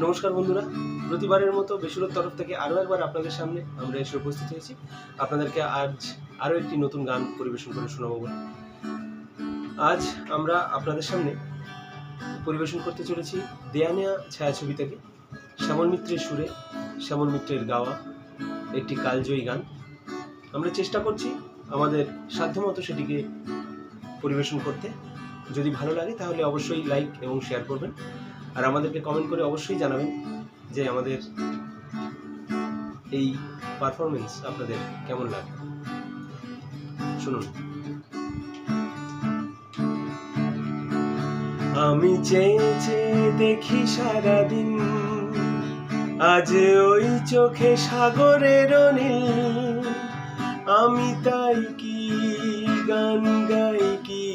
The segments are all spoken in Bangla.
নমস্কার বন্ধুরা, প্রতিবারের মতো বেসুরোর তরফ থেকে আরও একবার আপনাদের সামনে আমরা এসে উপস্থিত হয়েছি। আপনাদেরকে আজ আরও একটি নতুন গান পরিবেশন করে শোনাবো বলে। আজ আমরা আপনাদের সামনে পরিবেশন করতে চলেছি দেয়ানিয়া ছায়াছবি থেকে শ্যামল মিত্রের সুরে, শ্যামল মিত্রের গাওয়া একটি কালজয়ী গান। আমরা চেষ্টা করছি আমাদের সাধ্যমতো সেটিকে পরিবেশন করতে। যদি ভালো লাগে তাহলে অবশ্যই লাইক এবং শেয়ার করবেন, আর আমাদেরকে কমেন্ট করে অবশ্যই জানাবেন যে আমাদের এই পারফরমেন্স আপনাদের কেমন লাগে। শুনুন। আমি চেয়ে চেয়ে দেখি সারাদিন, আজ ওই চোখে সাগরের নীল। আমি তাই কি গান গাই কি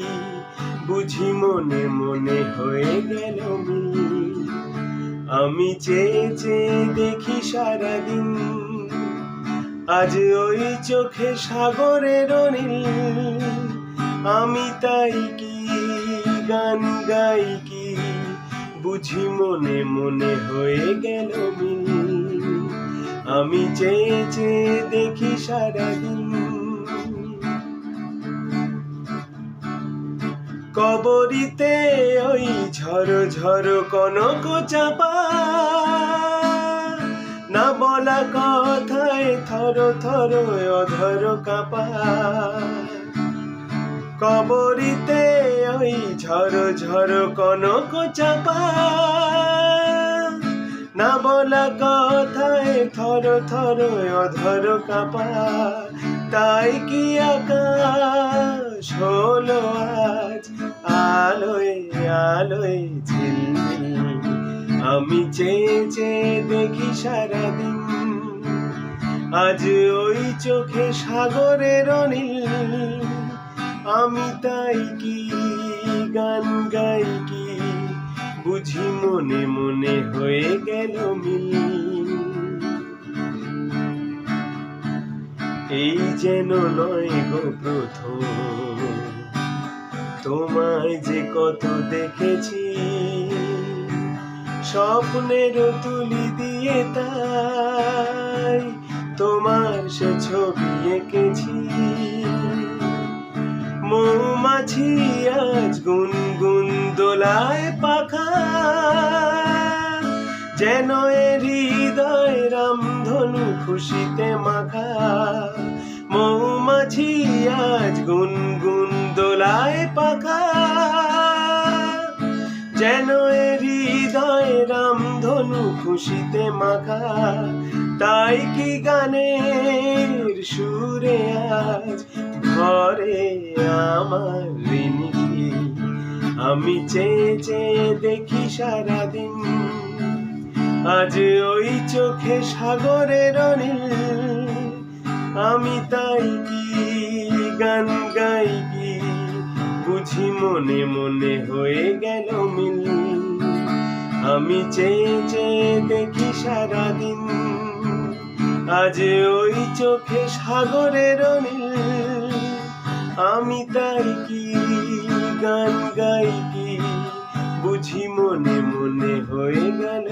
বুঝি মনে মনে হয়ে গেল মিল। আমি চেয়ে চেয়ে দেখি সারাদিন, আজ ওই চোখে সাগরের নীল। আমি তাই কি গান গাই কি বুঝি মনে মনে হয়ে গেল মিল। আমি চেয়ে চেয়ে দেখি সারাদিন। কবরিতে ওই ঝড়ো ঝড়ো কনক চাপা, না বলা কথায় থর থর অধর কাপা। কবরিতে ওই ঝড়ো ঝড়ো কনক চাপা, না বলা কথায় থর থর অধর কাপা। তাই কি আকাশ হলো আজ আলোয় আলোয় ঝিলমিল। আমি চেয়ে চেয়ে দেখি সারাদিন, আজ ওই চোখে সাগরের নীল। আমি তাই কি গান গাই কি বুঝি মনে মনে হয়ে গেল মিল। এই যেন নয় গো প্রথম, তোমায় যে কত দেখেছি, স্বপ্নের তুলি দিয়ে তাই তোমার সে ছবি এঁকেছি। মৌমাছি আজ গুনগুন দোলায় পাখা, যেন এ হৃদয় রামধনু খুশিতে মাখা। মৌমাছি আজ গুনগুন দোলায় পাখা, যেন এ হৃদয় রামধনু খুশিতে মাখা। তাই কি গানের সুরে আজ ঘরে আমার ঋণী। আমি চেয়ে চেয়ে দেখি সারাদিন, আজ ওই চোখে সাগরের নীল। আমি তাই কি গান গাই কি বুঝি মনে মনে হয়ে গেল মিল। আমি চেয়ে চেয়ে দেখি সারাদিন, আজ ওই চোখে সাগরের নীল। আমি তাই কি গান গাই কি বুঝি মনে মনে হয়ে গেল